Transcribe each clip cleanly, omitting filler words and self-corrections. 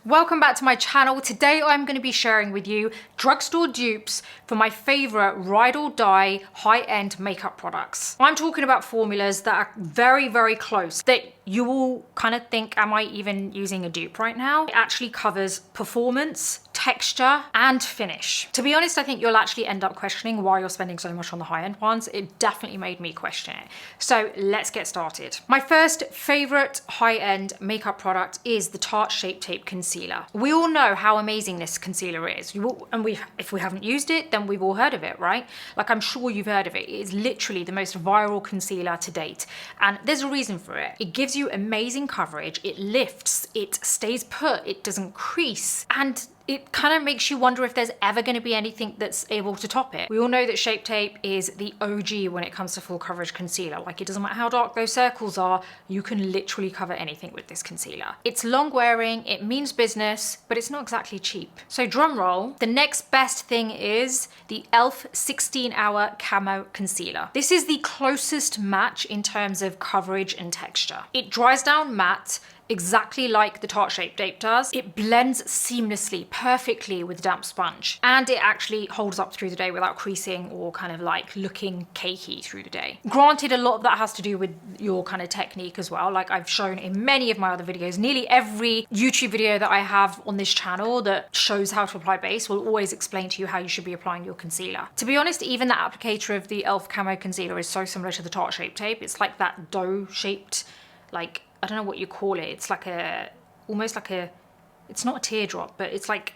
Welcome back to my channel. Today I'm going to be sharing with you drugstore dupes for my favorite ride or die high-end makeup products. I'm talking about formulas that are very close, that you will kind of think, am I even using a dupe right now? It actually covers performance, texture, and finish. To be honest, I think you'll actually end up questioning why you're spending so much on the high-end ones. It definitely made me question it. So let's get started. My first favorite high-end makeup product is the Tarte Shape Tape Concealer. We all know how amazing this concealer is. If we haven't used it, then we've all heard of it, right? Like, I'm sure you've heard of it. It is literally the most viral concealer to date. And there's a reason for it. It gives you amazing coverage. It lifts, it stays put, it doesn't crease, and it kind of makes you wonder if there's ever going to be anything that's able to top it. We all know that Shape Tape is the OG when it comes to full coverage concealer. Like, it doesn't matter how dark those circles are, you can literally cover anything with this concealer. It's long wearing, it means business, but it's not exactly cheap. So drum roll, the next best thing is the e.l.f. 16-Hour Camo Concealer. This is the closest match in terms of coverage and texture. It dries down matte, exactly like the Tarte Shape Tape does. It blends seamlessly, perfectly with damp sponge, and it actually holds up through the day without creasing or kind of like looking cakey through the day. Granted, a lot of that has to do with your kind of technique as well. Like I've shown in many of my other videos, nearly every YouTube video that I have on this channel that shows how to apply base will always explain to you how you should be applying your concealer. To be honest, even the applicator of the e.l.f. Camo Concealer is so similar to the Tarte Shape Tape. It's like that dough shaped, like, I don't know what you call it. It's like almost like it's not a teardrop, but it's like,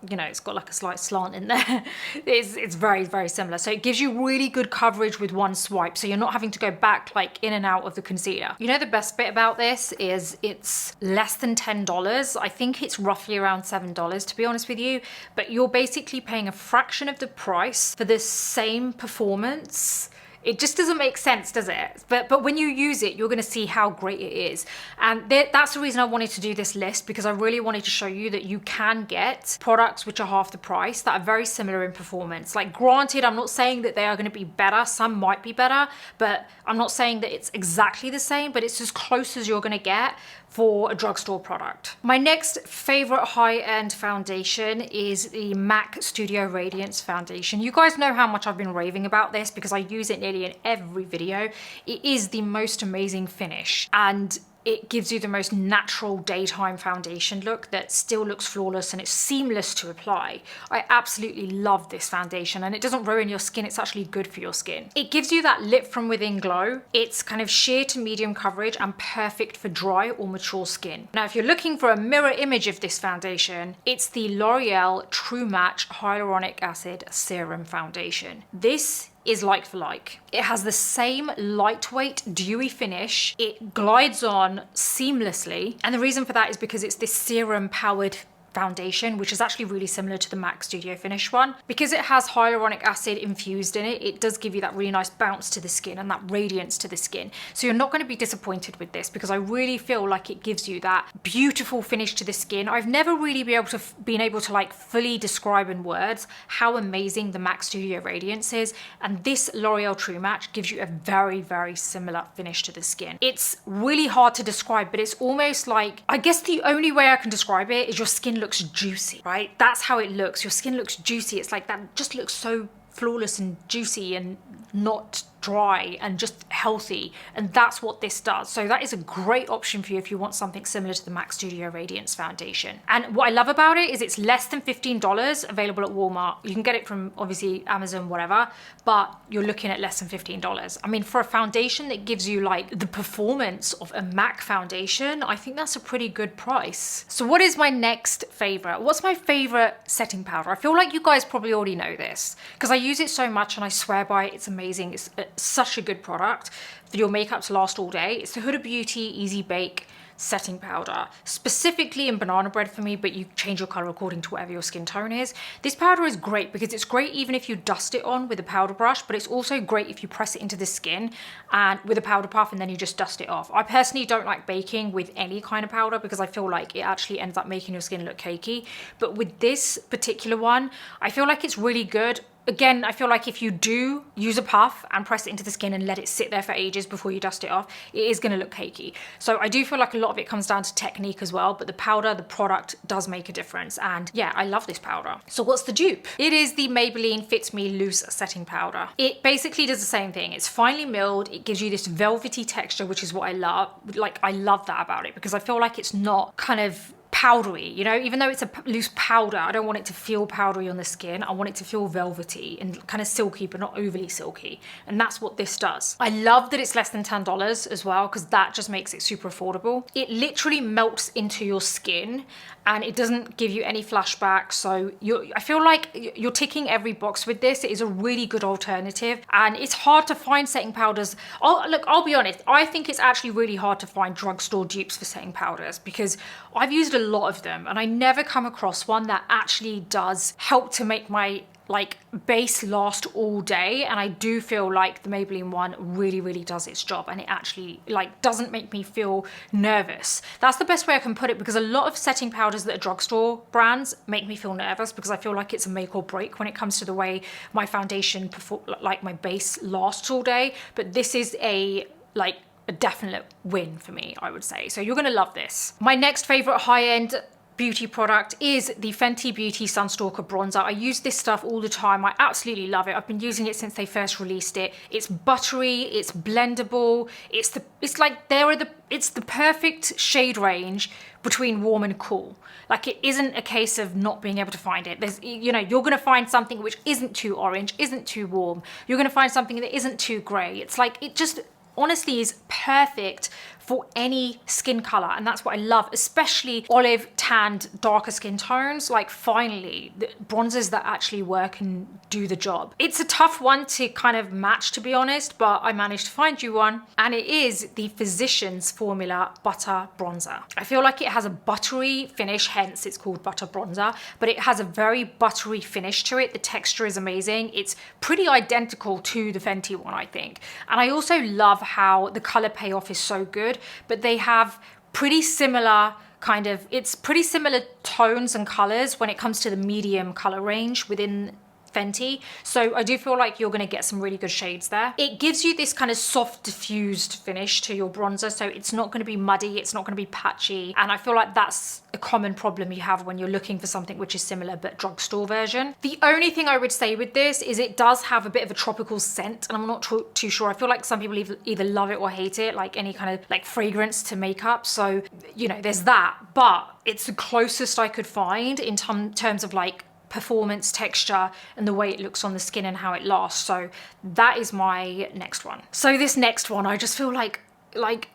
you know, it's got like a slight slant in there. It's very similar. So it gives you really good coverage with one swipe. So you're not having to go back like in and out of the concealer. You know, the best bit about this is it's less than $10. I think it's roughly around $7 to be honest with you, but you're basically paying a fraction of the price for the same performance. It just doesn't make sense, does it? But when you use it, you're gonna see how great it is. And that's the reason I wanted to do this list, because I really wanted to show you that you can get products which are half the price that are very similar in performance. Like, granted, I'm not saying that they are gonna be better. Some might be better, but I'm not saying that it's exactly the same, but it's as close as you're gonna get for a drugstore product. My next favorite high-end foundation is the MAC Studio Radiance Foundation. You guys know how much I've been raving about this because I use it nearly in every video. It is the most amazing finish, and it gives you the most natural daytime foundation look that still looks flawless, and it's seamless to apply. I absolutely love this foundation, and it doesn't ruin your skin. It's actually good for your skin. It gives you that lit from within glow. It's kind of sheer to medium coverage and perfect for dry or mature skin. Now, if you're looking for a mirror image of this foundation, it's the L'Oreal True Match Hyaluronic Acid Serum Foundation. This is like for like. It has the same lightweight, dewy finish. It glides on seamlessly. And the reason for that is because it's this serum powered foundation, which is actually really similar to the MAC Studio Finish one. Because it has hyaluronic acid infused in it, it does give you that really nice bounce to the skin and that radiance to the skin. So you're not going to be disappointed with this, because I really feel like it gives you that beautiful finish to the skin. I've never really been able to like fully describe in words how amazing the MAC Studio Radiance is, and this L'Oreal True Match gives you a very similar finish to the skin. It's really hard to describe, but it's almost like, I guess the only way I can describe it is your skin looks juicy, right? That's how it looks. Your skin looks juicy. It's like that just looks so flawless and juicy and not dry and just healthy, and that's what this does. So that is a great option for you if you want something similar to the MAC Studio Radiance Foundation. And what I love about it is it's less than $15, available at Walmart. You can get it from obviously Amazon, whatever, but you're looking at less than $15. I mean, for a foundation that gives you like the performance of a MAC foundation, I think that's a pretty good price. So what is my next favorite? What's my favorite setting powder? I feel like you guys probably already know this because I use it so much and I swear by it. It's amazing. It's such a good product for your makeup to last all day. It's the Huda Beauty Easy Bake setting powder, specifically in banana bread for me, but you change your color according to whatever your skin tone is. This powder is great because it's great even if you dust it on with a powder brush, but it's also great if you press it into the skin and with a powder puff and then you just dust it off. I personally don't like baking with any kind of powder because I feel like it actually ends up making your skin look cakey, but with this particular one, I feel like it's really good again, I feel like if you do use a puff and press it into the skin and let it sit there for ages before you dust it off, it is going to look cakey. So I do feel like a lot of it comes down to technique as well, but the powder, the product does make a difference. And yeah, I love this powder. So what's the dupe? It is the Maybelline Fit Me Loose Setting Powder. It basically does the same thing. It's finely milled. It gives you this velvety texture, which is what I love. Like, I love that about it because I feel like it's not kind of powdery, you know, even though it's a loose powder, I don't want it to feel powdery on the skin. I want it to feel velvety and kind of silky, but not overly silky. And that's what this does. I love that it's less than $10 as well, because that just makes it super affordable. It literally melts into your skin and it doesn't give you any flashback. So I feel like you're ticking every box with this. It is a really good alternative, and it's hard to find setting powders. I'll be honest, I think it's actually really hard to find drugstore dupes for setting powders because I've used a lot of them and I never come across one that actually does help to make my like base last all day. And I do feel like the Maybelline one really does its job, and it actually like doesn't make me feel nervous. That's the best way I can put it, because a lot of setting powders that are drugstore brands make me feel nervous because I feel like it's a make or break when it comes to the way my foundation like my base lasts all day. But this is a definite win for me, I would say. So you're gonna love this. My next favorite high-end beauty product is the Fenty Beauty Sunstalker Bronzer. I use this stuff all the time. I absolutely love it. I've been using it since they first released it. It's buttery, it's blendable, it's the perfect shade range between warm and cool. Like, it isn't a case of not being able to find it. There's, you know, you're gonna find something which isn't too orange, isn't too warm. You're gonna find something that isn't too gray. It's like, it just honestly is perfect for any skin color, and that's what I love, especially olive, tanned, darker skin tones. Like, finally, the bronzers that actually work and do the job. It's a tough one to kind of match, to be honest, but I managed to find you one, and it is the Physicians Formula Butter Bronzer. I feel like it has a buttery finish, hence it's called Butter Bronzer, but it has a very buttery finish to it. The texture is amazing. It's pretty identical to the Fenty one, I think. And I also love how the color payoff is so good, but they have pretty similar it's pretty similar tones and colors when it comes to the medium color range within Fenty. So I do feel like you're going to get some really good shades there. It gives you this kind of soft diffused finish to your bronzer, so it's not going to be muddy, it's not going to be patchy, and I feel like that's a common problem you have when you're looking for something which is similar but drugstore version. The only thing I would say with this is it does have a bit of a tropical scent, and I'm not too sure. I feel like some people either love it or hate it, like any kind of like fragrance to makeup. So, you know, there's that, but it's the closest I could find in terms of like performance, texture, and the way it looks on the skin and how it lasts. So that is my next one. So this next one, I just feel like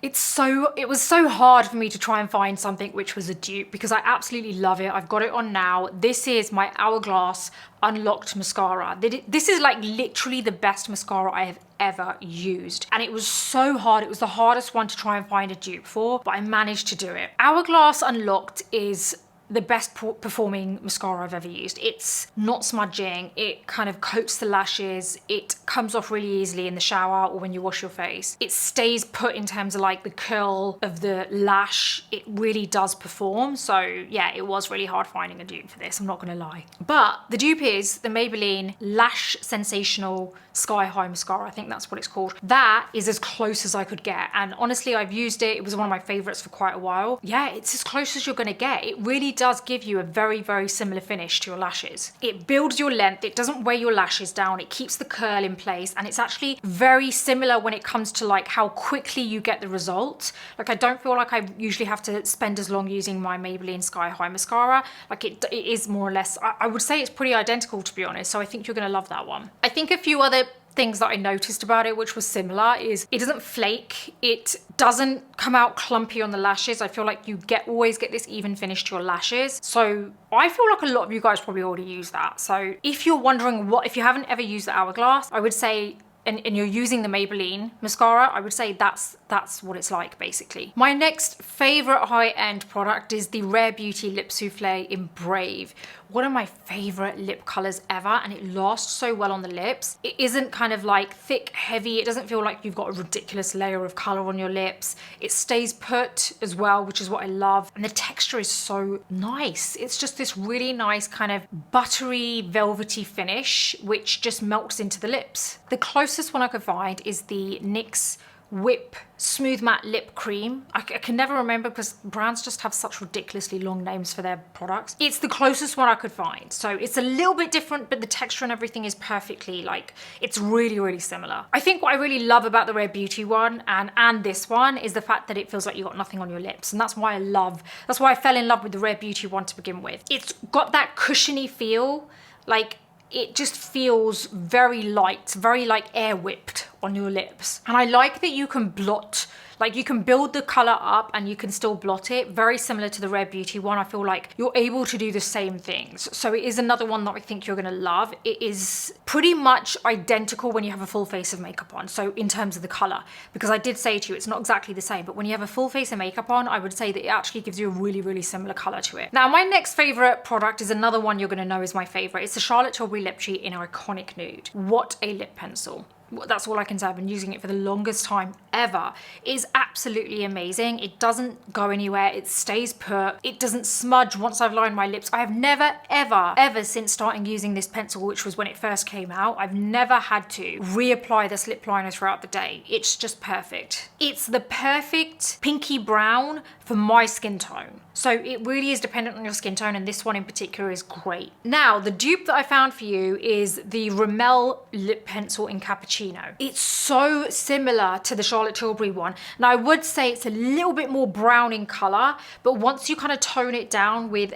it was so hard for me to try and find something which was a dupe, because I absolutely love it. I've got it on now. This is my Hourglass Unlocked Mascara. This is like literally the best mascara I have ever used, and it was so hard. It was the hardest one to try and find a dupe for, but I managed to do it. Hourglass Unlocked is the best performing mascara I've ever used. It's not smudging, it kind of coats the lashes, it comes off really easily in the shower or when you wash your face. It stays put in terms of like the curl of the lash. It really does perform. So yeah, it was really hard finding a dupe for this, I'm not gonna lie. But the dupe is the Maybelline Lash Sensational Sky High Mascara. I think that's what it's called. That is as close as I could get, and honestly, I've used it. It was one of my favorites for quite a while. Yeah, it's as close as you're gonna get. It really does give you a very similar finish to your lashes. It builds your length, it doesn't weigh your lashes down, it keeps the curl in place, and it's actually very similar when it comes to like how quickly you get the result. Like, I don't feel like I usually have to spend as long using my Maybelline Sky High Mascara. Like, it is more or less, I would say it's pretty identical, to be honest, so I think you're gonna love that one. I think a few other things that I noticed about it which was similar is it doesn't flake, it doesn't come out clumpy on the lashes. I feel like you always get this even finish to your lashes. So I feel like a lot of you guys probably already use that. So if you're wondering if you haven't ever used the Hourglass, I would say and you're using the Maybelline mascara, I would say that's what it's like basically. My next favorite high-end product is the Rare Beauty Lip Souffle in Brave. One of my favorite lip colors ever, and it lasts so well on the lips. It isn't kind of like thick, heavy. It doesn't feel like you've got a ridiculous layer of color on your lips. It stays put as well, which is what I love. And the texture is so nice. It's just this really nice kind of buttery, velvety finish, which just melts into the lips. The closest one I could find is the NYX Whip Smooth Matte Lip Cream. I can never remember because brands just have such ridiculously long names for their products. It's the closest one I could find. So it's a little bit different, but the texture and everything is perfectly like, it's really, really similar. I think what I really love about the Rare Beauty one and this one is the fact that it feels like you got nothing on your lips. And that's why I fell in love with the Rare Beauty one to begin with. It's got that cushiony feel, like it just feels very light, very like air whipped on your lips. And I like that you can blot, like you can build the color up and you can still blot it. Very similar to the Rare Beauty one. I feel like you're able to do the same things. So it is another one that I think you're gonna love. It is pretty much identical when you have a full face of makeup on. So in terms of the color, because I did say to you, it's not exactly the same, but when you have a full face of makeup on, I would say that it actually gives you a really, really similar color to it. Now, my next favorite product is another one you're gonna know is my favorite. It's the Charlotte Tilbury Lip Cheat in Iconic Nude. What a lip pencil. That's all I can say. I've been using it for the longest time ever. It is absolutely amazing. It doesn't go anywhere. It stays put. It doesn't smudge once I've lined my lips. I have never, ever since starting using this pencil, which was when it first came out, I've never had to reapply this lip liner throughout the day. It's just perfect. It's the perfect pinky brown for my skin tone. So it really is dependent on your skin tone, and this one in particular is great. Now, the dupe that I found for you is the Rimmel lip pencil in Cappuccino. It's so similar to the Charlotte Tilbury one. Now, I would say it's a little bit more brown in color, but once you kind of tone it down with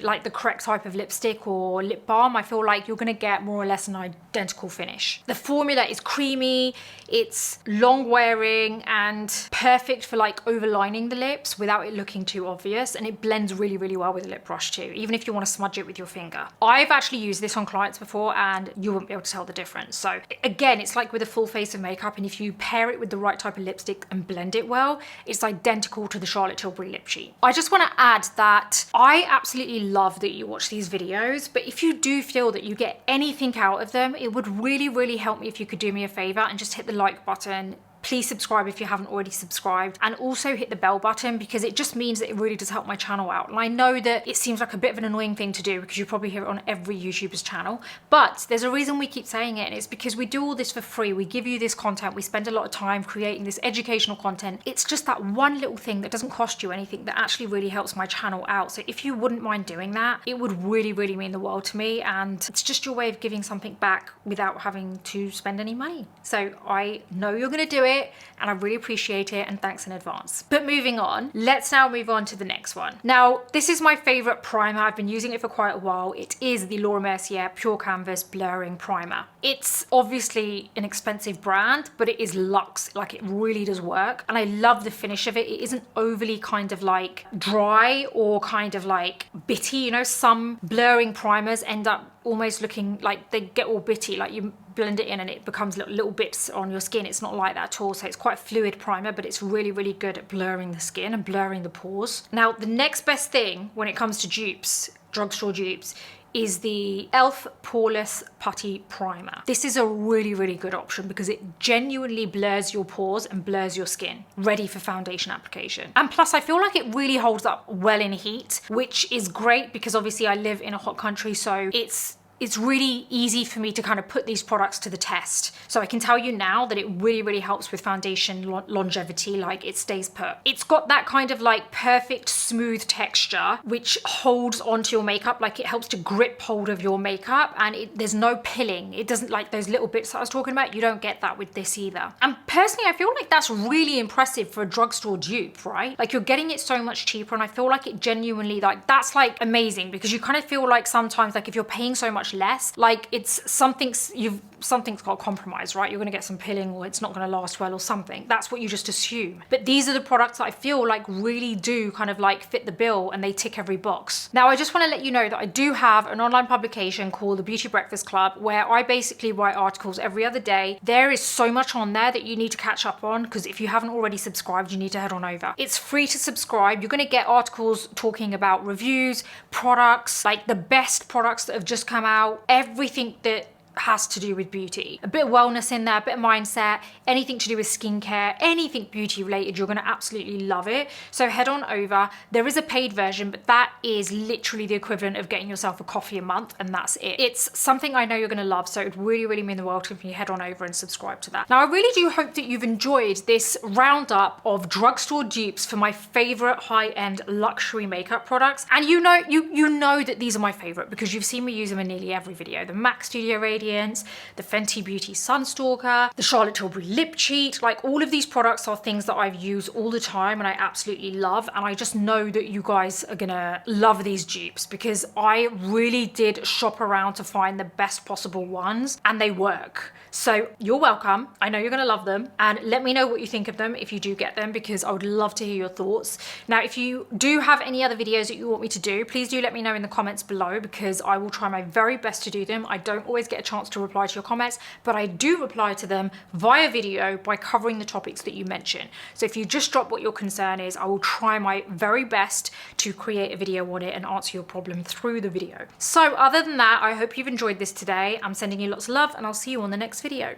like the correct type of lipstick or lip balm, I feel like you're gonna get more or less an identical finish. The formula is creamy, it's long wearing and perfect for like overlining the lips without it looking too obvious, and it blends really, really well with a lip brush too, even if you want to smudge it with your finger. I've actually used this on clients before and you won't be able to tell the difference. So again, it's like with a full face of makeup, and if you pair it with the right type of lipstick and blend it well, it's identical to the Charlotte Tilbury Lip Cheat. I just want to add that I absolutely love that you watch these videos, but if you do feel that you get anything out of them, it would really, really help me if you could do me a favor and just hit the like button. Please subscribe if you haven't already subscribed, and also hit the bell button because it just means that it really does help my channel out. And I know that it seems like a bit of an annoying thing to do because you probably hear it on every YouTuber's channel, but there's a reason we keep saying it, and it's because we do all this for free. We give you this content, we spend a lot of time creating this educational content. It's just that one little thing that doesn't cost you anything that actually really helps my channel out. So if you wouldn't mind doing that, it would really, really mean the world to me, and it's just your way of giving something back without having to spend any money. So I know you're gonna do it, and I really appreciate it, and thanks in advance. But moving on, let's now move on to the next one. Now, this is my favorite primer. I've been using it for quite a while. It is the Laura Mercier Pure Canvas Blurring Primer. It's obviously an expensive brand, but it is luxe. Like, it really does work, and I love the finish of it. It isn't overly kind of like dry or kind of like bitty. You know, some blurring primers end up almost looking like they get all bitty, like you blend it in and it becomes little bits on your skin. It's not like that at all. So it's quite a fluid primer, but it's really, really good at blurring the skin and blurring the pores. Now, the next best thing when it comes to dupes, drugstore dupes, is the e.l.f. Poreless Putty Primer. This is a really, really good option because it genuinely blurs your pores and blurs your skin, ready for foundation application. And plus, I feel like it really holds up well in heat, which is great because obviously I live in a hot country, so it's really easy for me to kind of put these products to the test. So I can tell you now that it really, really helps with foundation longevity, like it stays put. It's got that kind of like perfect smooth texture, which holds onto your makeup, like it helps to grip hold of your makeup, and there's no pilling. It doesn't, like those little bits that I was talking about, you don't get that with this either. And personally, I feel like that's really impressive for a drugstore dupe, right? Like you're getting it so much cheaper, and I feel like it genuinely, like that's like amazing because you kind of feel like sometimes like if you're paying so much less, like it's something you've something's got compromised, right? You're gonna get some pilling, or it's not gonna last well or something. That's what you just assume. But these are the products that I feel like really do kind of like fit the bill and they tick every box. Now, I just wanna let you know that I do have an online publication called the Beauty Breakfast Club, where I basically write articles every other day. There is so much on there that you need to catch up on, because if you haven't already subscribed, you need to head on over. It's free to subscribe. You're gonna get articles talking about reviews, products, like the best products that have just come out, everything that has to do with beauty. A bit of wellness in there, a bit of mindset, anything to do with skincare, anything beauty related, you're gonna absolutely love it. So head on over. There is a paid version, but that is literally the equivalent of getting yourself a coffee a month, and that's it. It's something I know you're gonna love, so it would really, really mean the world if you head on over and subscribe to that. Now, I really do hope that you've enjoyed this roundup of drugstore dupes for my favorite high-end luxury makeup products. And you know that these are my favorite because you've seen me use them in nearly every video. The MAC Studio Radiance, the Fenty Beauty Sunstalker, the Charlotte Tilbury Lip Cheat, like all of these products are things that I've used all the time and I absolutely love, and I just know that you guys are gonna love these dupes because I really did shop around to find the best possible ones and they work. So you're welcome. I know you're gonna love them, and let me know what you think of them if you do get them, because I would love to hear your thoughts. Now, if you do have any other videos that you want me to do, please do let me know in the comments below, because I will try my very best to do them. I don't always get a chance to reply to your comments, but I do reply to them via video by covering the topics that you mention. So if you just drop what your concern is, I will try my very best to create a video on it and answer your problem through the video. So other than that, I hope you've enjoyed this today. I'm sending you lots of love, and I'll see you on the next video.